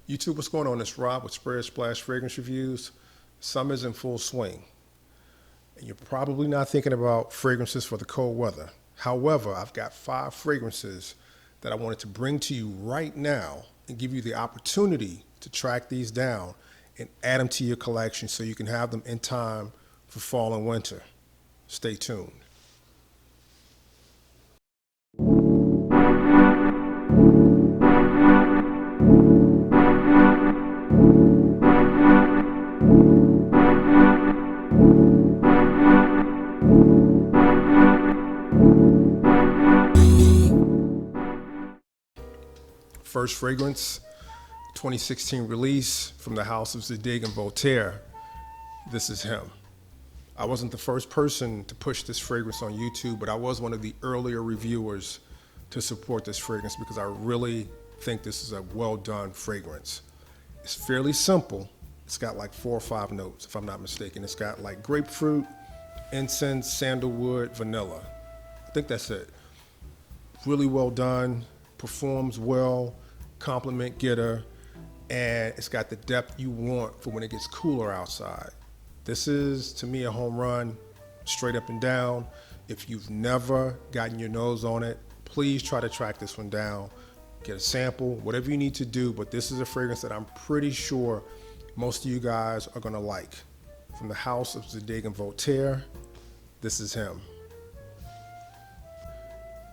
YouTube, what's going on? It's Rob with Spray or Splash Fragrance Reviews. Summer's in full swing. And you're probably not thinking about fragrances for the cold weather. However, I've got 5 fragrances that I wanted to bring to you right now and give you the opportunity to track these down and add them to your collection so you can have them in time for fall and winter. Stay tuned. First fragrance, 2016 release from the house of Zadig and Voltaire. This is him. I wasn't the first person to push this fragrance on YouTube, but I was one of the earlier reviewers to support this fragrance because I really think this is a well done fragrance. It's fairly simple. It's got like 4 or 5 notes, if I'm not mistaken. It's got like grapefruit, incense, sandalwood, vanilla. I think that's it. Really well done, performs well, compliment getter, and it's got the depth you want for when it gets cooler outside. This is, to me, a home run, straight up and down. If you've never gotten your nose on it, please try to track this one down. Get a sample, whatever you need to do, but this is a fragrance that I'm pretty sure most of you guys are gonna like. From the house of Zadig and Voltaire, this is him.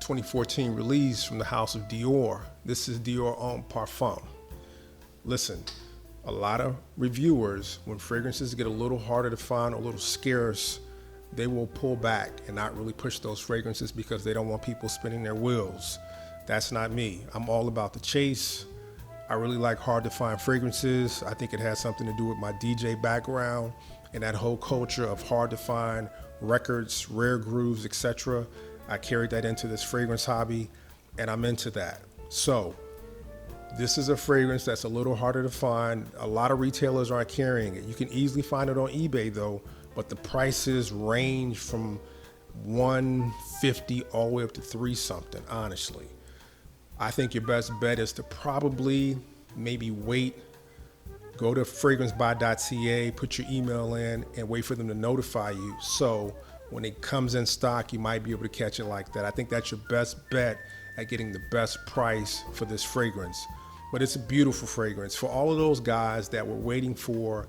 2014 release from the house of Dior. This is Dior Homme Parfum. Listen, a lot of reviewers, when fragrances get a little harder to find, a little scarce, they will pull back and not really push those fragrances because they don't want people spinning their wheels. That's not me. I'm all about the chase. I really like hard to find fragrances. I think it has something to do with my DJ background and that whole culture of hard to find records, rare grooves, etc. I carried that into this fragrance hobby, and I'm into that. So this is a fragrance that's a little harder to find. A lot of retailers aren't carrying it. You can easily find it on eBay though, but the prices range from $150 all the way up to $3 something, honestly. I think your best bet is to probably maybe wait, go to fragrancebuy.ca, put your email in, and wait for them to notify you. So when it comes in stock, you might be able to catch it like that. I think that's your best bet at getting the best price for this fragrance. But it's a beautiful fragrance. For all of those guys that were waiting for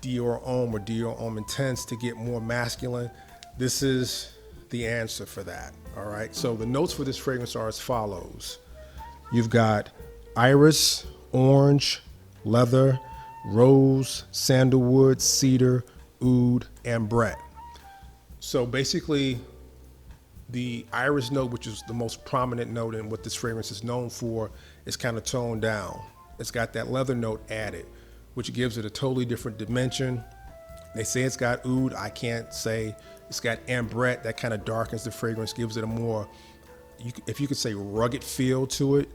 Dior Homme or Dior Homme Intense to get more masculine, this is the answer for that, all right? So the notes for this fragrance are as follows. You've got iris, orange, leather, rose, sandalwood, cedar, oud, and Brett. So basically, the iris note, which is the most prominent note in what this fragrance is known for, is kind of toned down. It's got that leather note added, which gives it a totally different dimension. They say it's got oud. I can't say. It's got ambrette that kind of darkens the fragrance, gives it a more, if you could say, rugged feel to it.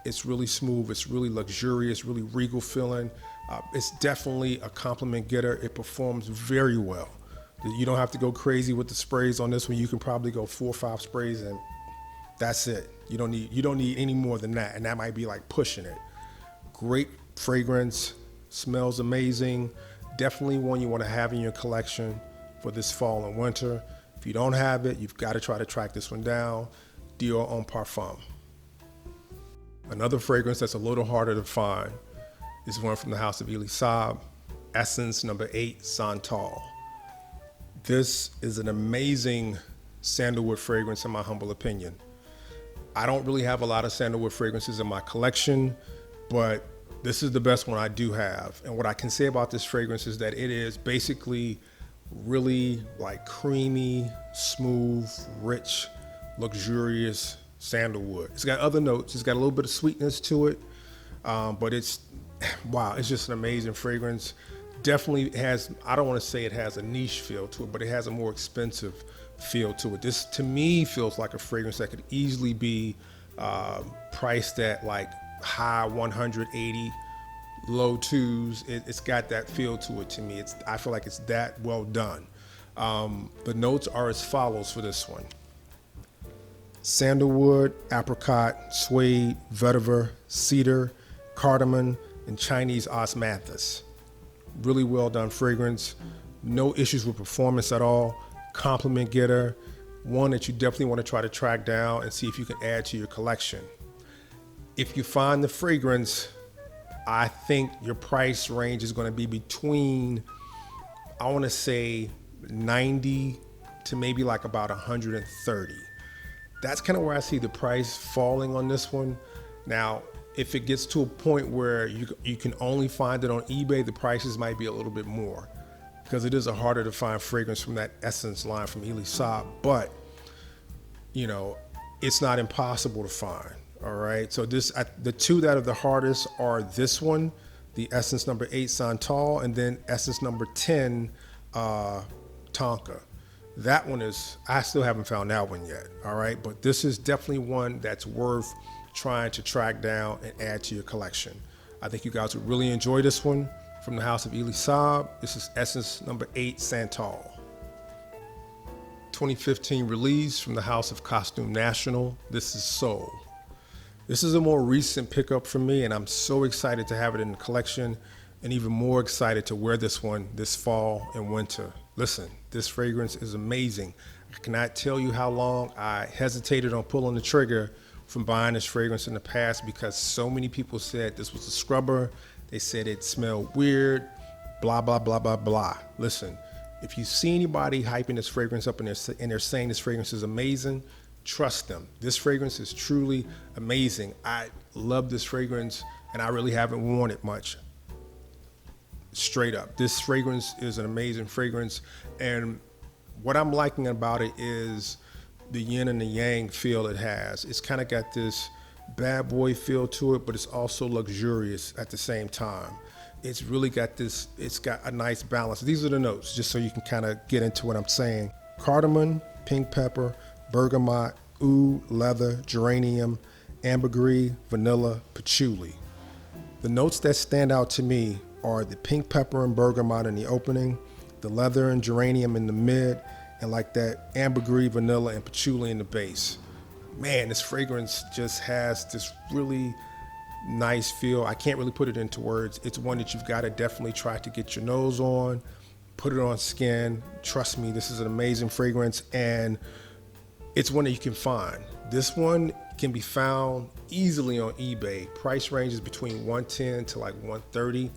It's really smooth. It's really luxurious, really regal feeling. It's definitely a compliment getter. It performs very well. You don't have to go crazy with the sprays on this one. You can probably go 4 or 5 sprays and that's it. You don't need any more than that, and that might be like pushing it. Great fragrance, smells amazing. Definitely one you want to have in your collection for this fall and winter. If you don't have it, you've got to try to track this one down. Dior Homme Parfum. Another fragrance that's a little harder to find is one from the house of Elie Saab, Essence number 8, Santal. This is an amazing sandalwood fragrance in my humble opinion. I don't really have a lot of sandalwood fragrances in my collection, but this is the best one I do have. And what I can say about this fragrance is that it is basically really like creamy, smooth, rich, luxurious sandalwood. It's got other notes. It's got a little bit of sweetness to it, but it's, wow, it's just an amazing fragrance. Definitely has, I don't want to say it has a niche feel to it, but it has a more expensive feel to it. This, to me, feels like a fragrance that could easily be priced at like high 180, low 2s. It's got that feel to it to me. I feel like it's that well done. The notes are as follows for this one. Sandalwood, apricot, suede, vetiver, cedar, cardamom, and Chinese osmanthus. Really well done fragrance. No issues with performance at all. Compliment getter. One that you definitely want to try to track down and see if you can add to your collection. If you find the fragrance, I think your price range is going to be between, I want to say 90 to maybe like about 130. That's kind of where I see the price falling on this one. Now, if it gets to a point where you can only find it on eBay, the prices might be a little bit more because it is a harder to find fragrance from that Essence line from Elie Saab, but it's not impossible to find. All right, so the two that are the hardest are this one, the Essence number 8 Santal, and then Essence number 10 Tonka. That one I still haven't found that one yet. All right, but this is definitely one that's worth trying to track down and add to your collection. I think you guys would really enjoy this one from the house of Elie Saab. This is Essence number 8 Santal. 2015 release from the house of Costume National. This is Soul. This is a more recent pickup for me, and I'm so excited to have it in the collection and even more excited to wear this one this fall and winter. Listen, this fragrance is amazing. I cannot tell you how long I hesitated on pulling the trigger from buying this fragrance in the past because so many people said this was a scrubber. They said it smelled weird, blah, blah, blah, blah, blah. Listen, if you see anybody hyping this fragrance up and they're saying this fragrance is amazing, trust them. This fragrance is truly amazing. I love this fragrance and I really haven't worn it much. Straight up. This fragrance is an amazing fragrance, and what I'm liking about it is the yin and the yang feel it has. It's kind of got this bad boy feel to it, but it's also luxurious at the same time. It's really got it's got a nice balance. These are the notes, just so you can kind of get into what I'm saying. Cardamom, pink pepper, bergamot, oud, leather, geranium, ambergris, vanilla, patchouli. The notes that stand out to me are the pink pepper and bergamot in the opening, the leather and geranium in the mid, and like that ambergris, vanilla, and patchouli in the base. Man, this fragrance just has this really nice feel. I can't really put it into words. It's one that you've got to definitely try to get your nose on, put it on skin. Trust me, this is an amazing fragrance, and it's one that you can find. This one can be found easily on eBay. Price ranges between 110 to like 130.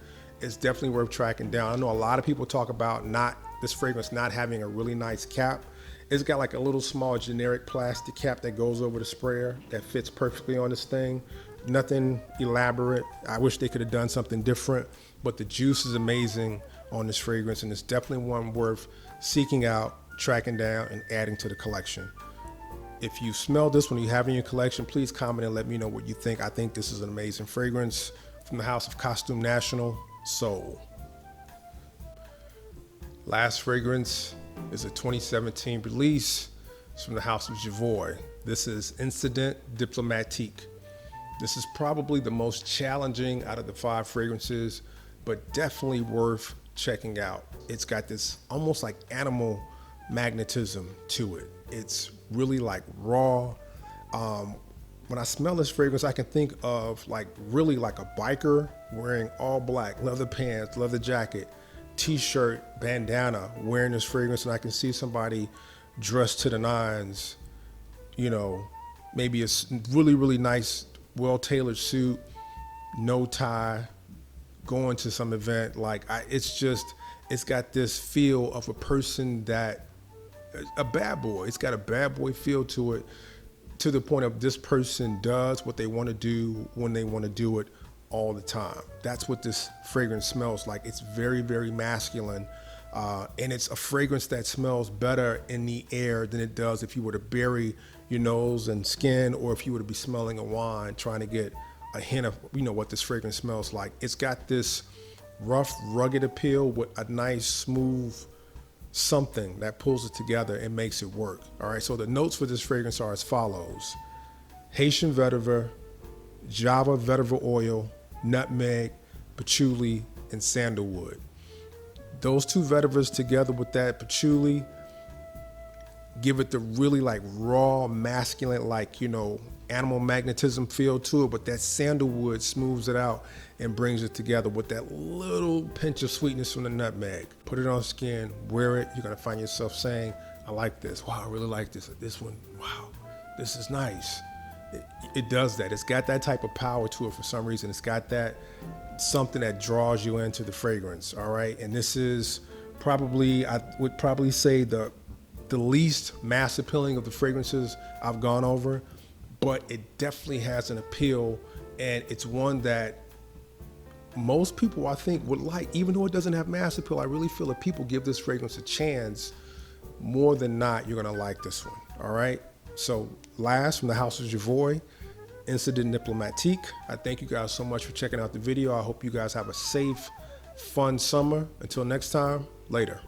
It's definitely worth tracking down. I know a lot of people talk about this fragrance not having a really nice cap. It's got like a little small generic plastic cap that goes over the sprayer that fits perfectly on this thing. Nothing elaborate. I wish they could have done something different, but the juice is amazing on this fragrance, and it's definitely one worth seeking out, tracking down, and adding to the collection. If you smell this one, you have it in your collection, please comment and let me know what you think. I think this is an amazing fragrance from the house of Costume National, Soul. Last fragrance is a 2017 release. It's from the house of Jovoy. This is Incedent Diplomatique. This is probably the most challenging out of the 5 fragrances, but definitely worth checking out. It's got this almost like animal magnetism to it. It's really like raw. When I smell this fragrance, I can think of really like a biker wearing all black, leather pants, leather jacket, t-shirt, bandana, wearing this fragrance, and I can see somebody dressed to the nines, maybe a really, really nice, well-tailored suit, no tie, going to some event. It's got this feel of a person a bad boy. It's got a bad boy feel to it, to the point of this person does what they want to do when they want to do it all the time. That's what this fragrance smells like. It's very, very masculine, and it's a fragrance that smells better in the air than it does if you were to bury your nose and skin, or if you were to be smelling a wine trying to get a hint of what this fragrance smells like. It's got this rough, rugged appeal with a nice, smooth something that pulls it together and makes it work. All right, so the notes for this fragrance are as follows: Haitian vetiver, Java vetiver oil, nutmeg, patchouli, and sandalwood. Those 2 vetivers together with that patchouli give it the really raw, masculine, animal magnetism feel to it, but that sandalwood smooths it out and brings it together with that little pinch of sweetness from the nutmeg. Put it on skin, wear it. You're gonna find yourself saying, I like this. Wow, I really like this. This one, wow, this is nice. It does that. It's got that type of power to it for some reason. It's got that something that draws you into the fragrance, all right? And this is probably, I would probably say the least mass appealing of the fragrances I've gone over, but it definitely has an appeal, and it's one that most people I think would like. Even though it doesn't have mass appeal, I really feel if people give this fragrance a chance, more than not, you're gonna like this one, all right? So last, from the house of Jovoy, Incedent Diplomatique. I thank you guys so much for checking out the video. I hope you guys have a safe, fun summer. Until next time, later.